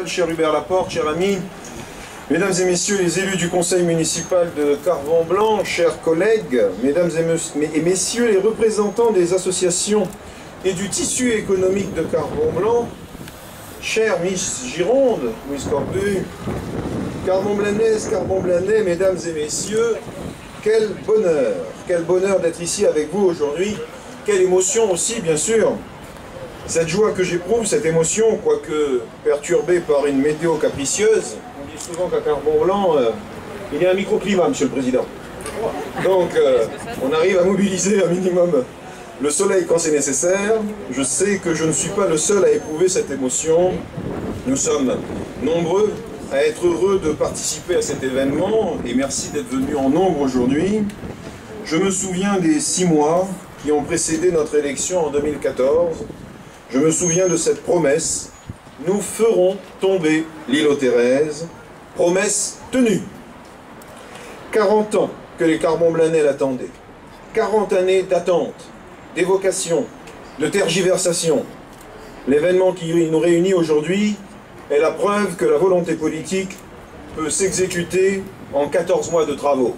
Cher Hubert Laporte, cher ami, mesdames et messieurs les élus du conseil municipal de Carbon-Blanc, chers collègues, mesdames et messieurs les représentants des associations et du tissu économique de Carbon-Blanc, chère Miss Gironde, Miss Corbu, Carbon-Blannaise, Carbon-Blannais, mesdames et messieurs, quel bonheur d'être ici avec vous aujourd'hui, quelle émotion aussi bien sûr. Cette joie que j'éprouve, cette émotion, quoique perturbée par une météo capricieuse, on dit souvent qu'à Carbon-Blanc, il y a un microclimat, Monsieur le Président. Donc, on arrive à mobiliser un minimum le soleil quand c'est nécessaire. Je sais que je ne suis pas le seul à éprouver cette émotion. Nous sommes nombreux à être heureux de participer à cet événement, et merci d'être venus en nombre aujourd'hui. Je me souviens des 6 mois qui ont précédé notre élection en 2014. Je me souviens de cette promesse, nous ferons tomber l'îlot Thérèse, promesse tenue. 40 ans que les Carbon-Blannais l'attendaient, 40 années d'attente, d'évocation, de tergiversation. L'événement qui nous réunit aujourd'hui est la preuve que la volonté politique peut s'exécuter en 14 mois de travaux.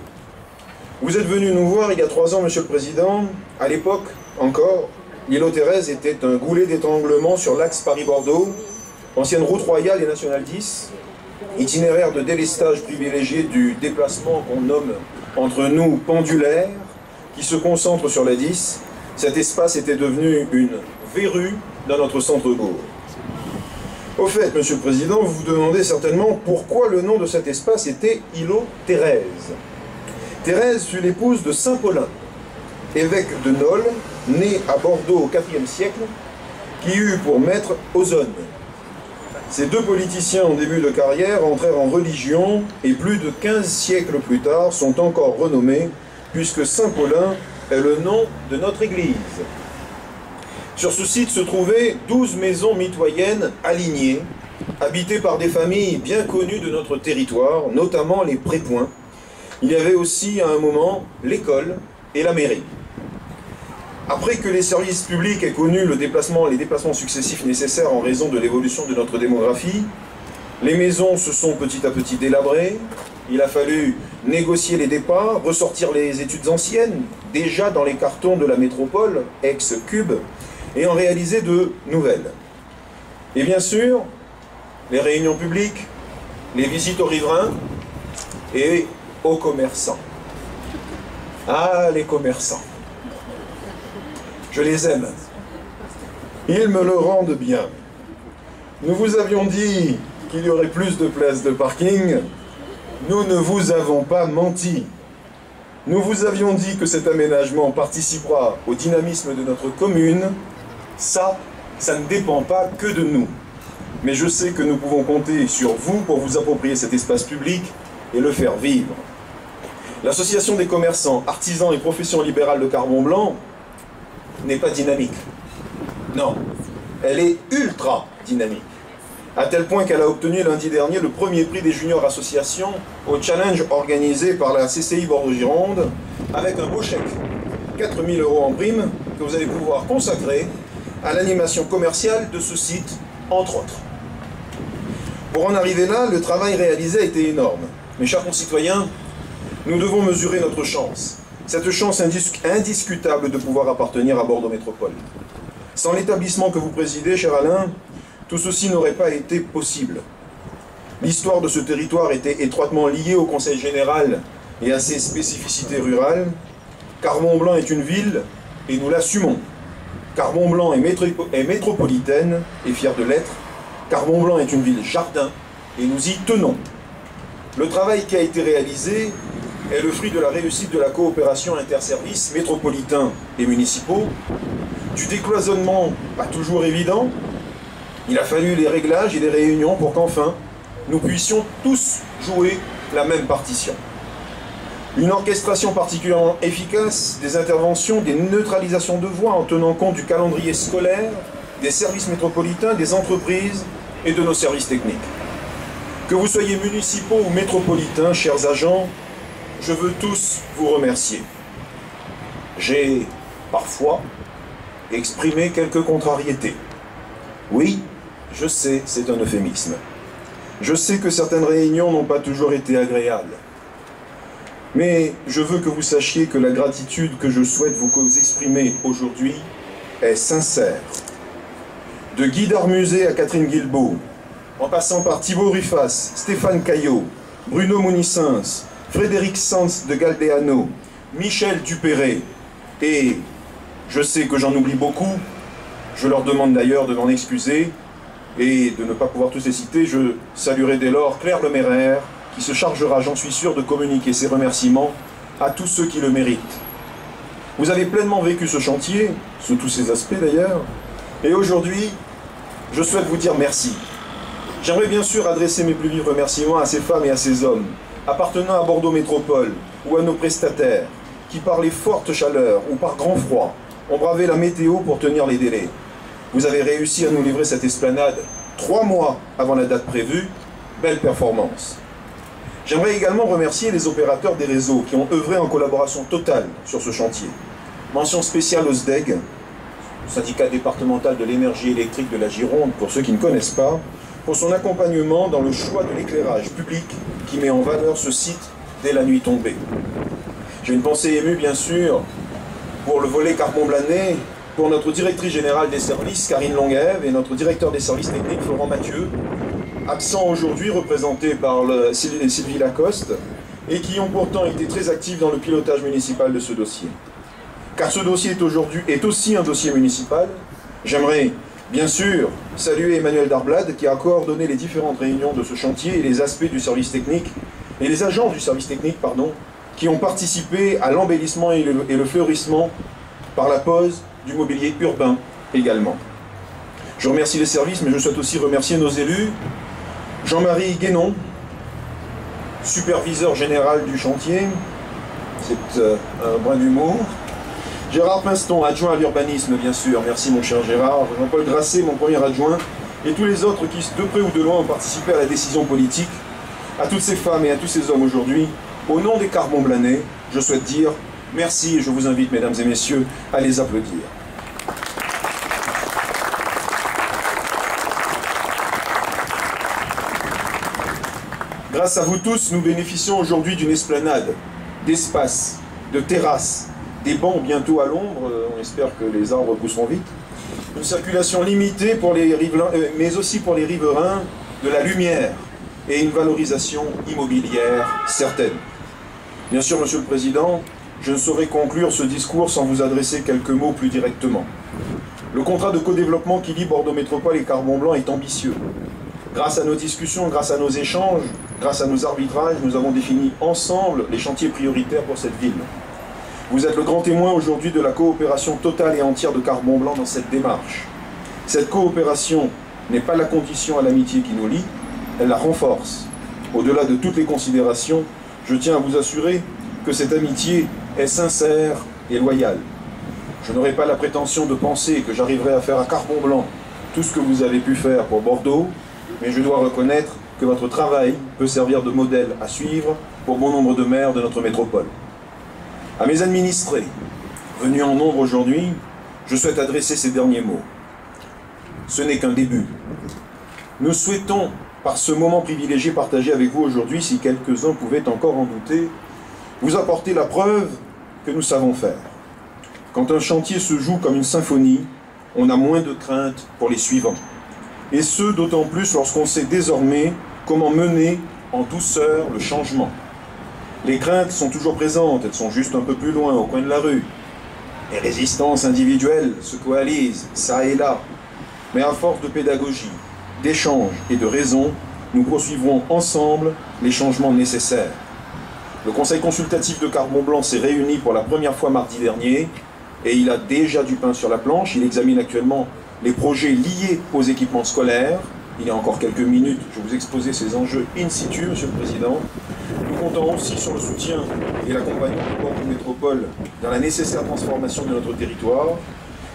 Vous êtes venu nous voir il y a 3 ans, Monsieur le Président, à l'époque encore, l'îlot Thérèse était un goulet d'étranglement sur l'axe Paris-Bordeaux, ancienne route royale et nationale 10, itinéraire de délestage privilégié du déplacement qu'on nomme entre nous pendulaire, qui se concentre sur la 10. Cet espace était devenu une verrue dans notre centre-bourg. Au fait, Monsieur le Président, vous vous demandez certainement pourquoi le nom de cet espace était îlot Thérèse. Thérèse fut l'épouse de Saint Paulin, évêque de Nol, né à Bordeaux au IVe siècle, qui eut pour maître Ozone. Ces 2 politiciens en début de carrière entrèrent en religion et plus de 15 siècles plus tard sont encore renommés, puisque Saint-Paulin est le nom de notre église. Sur ce site se trouvaient 12 maisons mitoyennes alignées, habitées par des familles bien connues de notre territoire, notamment les Prépoints. Il y avait aussi à un moment l'école et la mairie. Après que les services publics aient connu les déplacements successifs nécessaires en raison de l'évolution de notre démographie, les maisons se sont petit à petit délabrées, il a fallu négocier les départs, ressortir les études anciennes, déjà dans les cartons de la métropole, ex-Cube, et en réaliser de nouvelles. Et bien sûr, les réunions publiques, les visites aux riverains et aux commerçants. Ah, les commerçants. Je les aime. Ils me le rendent bien. Nous vous avions dit qu'il y aurait plus de places de parking. Nous ne vous avons pas menti. Nous vous avions dit que cet aménagement participera au dynamisme de notre commune. Ça ne dépend pas que de nous. Mais je sais que nous pouvons compter sur vous pour vous approprier cet espace public et le faire vivre. L'association des commerçants, artisans et professions libérales de Carbon-Blanc n'est pas dynamique. Non, elle est ultra dynamique. À tel point qu'elle a obtenu lundi dernier le premier prix des juniors associations au challenge organisé par la CCI Bordeaux-Gironde, avec un beau chèque, 4 000 € en prime, que vous allez pouvoir consacrer à l'animation commerciale de ce site, entre autres. Pour en arriver là, le travail réalisé a été énorme. Mes chers concitoyens, nous devons mesurer notre chance. Cette chance indiscutable de pouvoir appartenir à Bordeaux Métropole. Sans l'établissement que vous présidez, cher Alain, tout ceci n'aurait pas été possible. L'histoire de ce territoire était étroitement liée au Conseil général et à ses spécificités rurales. Carbon-Blanc est une ville et nous l'assumons. Carbon-Blanc est métropolitaine et fière de l'être. Carbon-Blanc est une ville jardin et nous y tenons. Le travail qui a été réalisé est le fruit de la réussite de la coopération interservices métropolitains et municipaux, du décloisonnement pas toujours évident. Il a fallu les réglages et les réunions pour qu'enfin, nous puissions tous jouer la même partition. Une orchestration particulièrement efficace des interventions, des neutralisations de voix en tenant compte du calendrier scolaire, des services métropolitains, des entreprises et de nos services techniques. Que vous soyez municipaux ou métropolitains, chers agents, je veux tous vous remercier. J'ai parfois exprimé quelques contrariétés. Oui, je sais, c'est un euphémisme. Je sais que certaines réunions n'ont pas toujours été agréables. Mais je veux que vous sachiez que la gratitude que je souhaite vous exprimer aujourd'hui est sincère. De Guy Darmusé à Catherine Guilbeault, en passant par Thibaut Ruffas, Stéphane Caillot, Bruno Munissens, Frédéric Sanz de Galdeano, Michel Dupéré, et je sais que j'en oublie beaucoup, je leur demande d'ailleurs de m'en excuser, et de ne pas pouvoir tous les citer, je saluerai dès lors Claire Leméraire, qui se chargera, j'en suis sûr, de communiquer ses remerciements à tous ceux qui le méritent. Vous avez pleinement vécu ce chantier, sous tous ses aspects d'ailleurs, et aujourd'hui, je souhaite vous dire merci. J'aimerais bien sûr adresser mes plus vifs remerciements à ces femmes et à ces hommes, appartenant à Bordeaux Métropole, ou à nos prestataires, qui par les fortes chaleurs ou par grand froid, ont bravé la météo pour tenir les délais. Vous avez réussi à nous livrer cette esplanade 3 mois avant la date prévue. Belle performance. J'aimerais également remercier les opérateurs des réseaux qui ont œuvré en collaboration totale sur ce chantier. Mention spéciale au SDEG, le syndicat départemental de l'énergie électrique de la Gironde, pour ceux qui ne connaissent pas, pour son accompagnement dans le choix de l'éclairage public qui met en valeur ce site dès la nuit tombée. J'ai une pensée émue, bien sûr, pour le volet Carbon-Blanay, pour notre directrice générale des services, Karine Longuève, et notre directeur des services techniques, Florent Mathieu, absents aujourd'hui, représentés par Sylvie Lacoste, et qui ont pourtant été très actifs dans le pilotage municipal de ce dossier. Car ce dossier est aussi un dossier municipal. J'aimerais, bien sûr, saluer Emmanuel Darblade, qui a coordonné les différentes réunions de ce chantier et les aspects du service technique, et les agents du service technique, pardon, qui ont participé à l'embellissement et le fleurissement par la pose du mobilier urbain également. Je remercie les services, mais je souhaite aussi remercier nos élus. Jean-Marie Guénon, superviseur général du chantier, c'est un brin d'humour. Gérard Pinston, adjoint à l'urbanisme, bien sûr, merci mon cher Gérard. Jean-Paul Grasset, mon premier adjoint, et tous les autres qui, de près ou de loin, ont participé à la décision politique. À toutes ces femmes et à tous ces hommes aujourd'hui, au nom des Carbon-Blanais, je souhaite dire merci et je vous invite, mesdames et messieurs, à les applaudir. Grâce à vous tous, nous bénéficions aujourd'hui d'une esplanade, d'espace, de terrasses, des bancs bientôt à l'ombre, on espère que les arbres pousseront vite, une circulation limitée pour les riverains, mais aussi pour les riverains, de la lumière et une valorisation immobilière certaine. Bien sûr, Monsieur le Président, je ne saurais conclure ce discours sans vous adresser quelques mots plus directement. Le contrat de co-développement qui lie Bordeaux Métropole et Carbon-Blanc est ambitieux. Grâce à nos discussions, grâce à nos échanges, grâce à nos arbitrages, nous avons défini ensemble les chantiers prioritaires pour cette ville. Vous êtes le grand témoin aujourd'hui de la coopération totale et entière de Carbon-Blanc dans cette démarche. Cette coopération n'est pas la condition à l'amitié qui nous lie, elle la renforce. Au-delà de toutes les considérations, je tiens à vous assurer que cette amitié est sincère et loyale. Je n'aurai pas la prétention de penser que j'arriverai à faire à Carbon-Blanc tout ce que vous avez pu faire pour Bordeaux, mais je dois reconnaître que votre travail peut servir de modèle à suivre pour bon nombre de maires de notre métropole. À mes administrés, venus en nombre aujourd'hui, je souhaite adresser ces derniers mots. Ce n'est qu'un début. Nous souhaitons, par ce moment privilégié partagé avec vous aujourd'hui, si quelques-uns pouvaient encore en douter, vous apporter la preuve que nous savons faire. Quand un chantier se joue comme une symphonie, on a moins de crainte pour les suivants. Et ce, d'autant plus lorsqu'on sait désormais comment mener en douceur le changement. Les craintes sont toujours présentes, elles sont juste un peu plus loin, au coin de la rue. Les résistances individuelles se coalisent, ça et là. Mais à force de pédagogie, d'échange et de raison, nous poursuivrons ensemble les changements nécessaires. Le Conseil consultatif de Carbon-Blanc s'est réuni pour la première fois mardi dernier, et il a déjà du pain sur la planche. Il examine actuellement les projets liés aux équipements scolaires. Il y a encore quelques minutes, je vous exposais ces enjeux in situ, Monsieur le Président. Nous comptons aussi sur le soutien et l'accompagnement du Bordeaux Métropole dans la nécessaire transformation de notre territoire.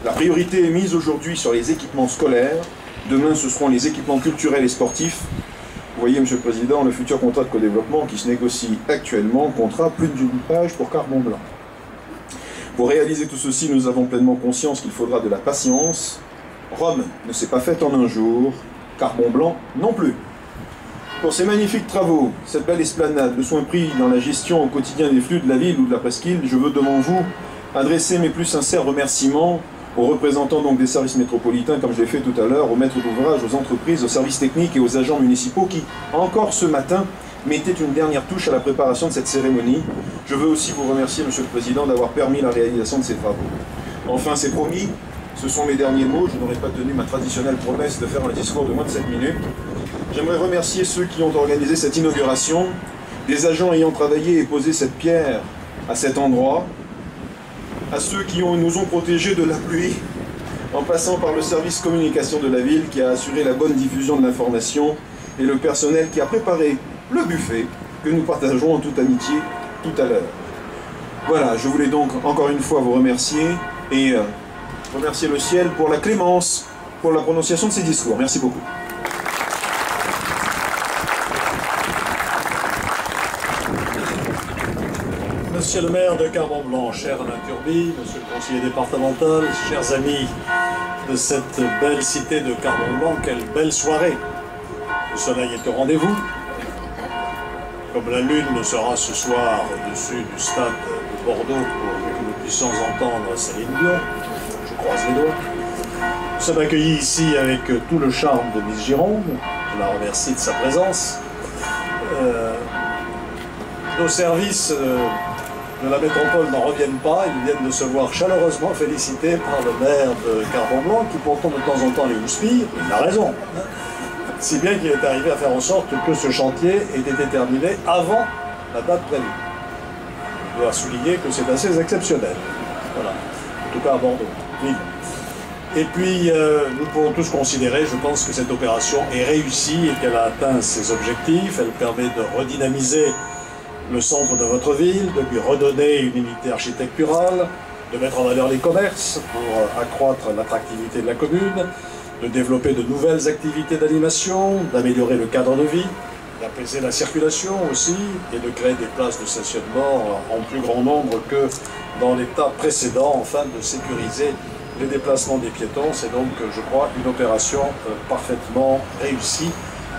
La priorité est mise aujourd'hui sur les équipements scolaires. Demain, ce seront les équipements culturels et sportifs. Vous voyez, Monsieur le Président, le futur contrat de co-développement qui se négocie actuellement comptera plus d'une page pour Carbon-Blanc. Pour réaliser tout ceci, nous avons pleinement conscience qu'il faudra de la patience. Rome ne s'est pas faite en un jour, Carbon-Blanc non plus. Pour ces magnifiques travaux, cette belle esplanade, le soin pris dans la gestion au quotidien des flux de la ville ou de la presqu'île, je veux devant vous adresser mes plus sincères remerciements aux représentants donc des services métropolitains, comme je l'ai fait tout à l'heure, aux maîtres d'ouvrage, aux entreprises, aux services techniques et aux agents municipaux qui, encore ce matin, mettaient une dernière touche à la préparation de cette cérémonie. Je veux aussi vous remercier, Monsieur le Président, d'avoir permis la réalisation de ces travaux. Enfin, c'est promis, ce sont mes derniers mots, je n'aurais pas tenu ma traditionnelle promesse de faire un discours de moins de 7 minutes. J'aimerais remercier ceux qui ont organisé cette inauguration, des agents ayant travaillé et posé cette pierre à cet endroit, à ceux qui nous ont protégés de la pluie, en passant par le service communication de la ville qui a assuré la bonne diffusion de l'information et le personnel qui a préparé le buffet que nous partagerons en toute amitié tout à l'heure. Voilà, je voulais donc encore une fois vous remercier et remercier le ciel pour la clémence, pour la prononciation de ces discours. Merci beaucoup. Monsieur le maire de Carbon-Blanc, cher Alain Turby, monsieur le conseiller départemental, chers amis de cette belle cité de Carbon-Blanc, quelle belle soirée. Le soleil est au rendez-vous. Comme la lune le sera ce soir au-dessus du stade de Bordeaux pour que nous puissions entendre Céline Dion, je croise les doigts. Nous sommes accueillis ici avec tout le charme de Miss Gironde, je la remercie de sa présence. Nos services de la métropole n'en reviennent pas, ils viennent de se voir chaleureusement félicités par le maire de Carbon-Blanc, qui pourtant de temps en temps les houspille, il a raison. Si bien qu'il est arrivé à faire en sorte que ce chantier ait été terminé avant la date prévue. Je dois souligner que c'est assez exceptionnel. Voilà. En tout cas à Bordeaux, ville. Et puis, nous pouvons tous considérer, je pense, que cette opération est réussie et qu'elle a atteint ses objectifs. Elle permet de redynamiser le centre de votre ville, de lui redonner une unité architecturale, de mettre en valeur les commerces pour accroître l'attractivité de la commune, de développer de nouvelles activités d'animation, d'améliorer le cadre de vie, d'apaiser la circulation aussi, et de créer des places de stationnement en plus grand nombre que dans l'état précédent, afin de sécuriser les déplacements des piétons. C'est donc, je crois, une opération parfaitement réussie,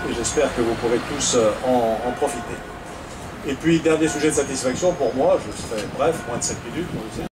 et j'espère que vous pourrez tous en profiter. Et puis, dernier sujet de satisfaction pour moi, je serai bref, moins de 7 minutes, on le sait.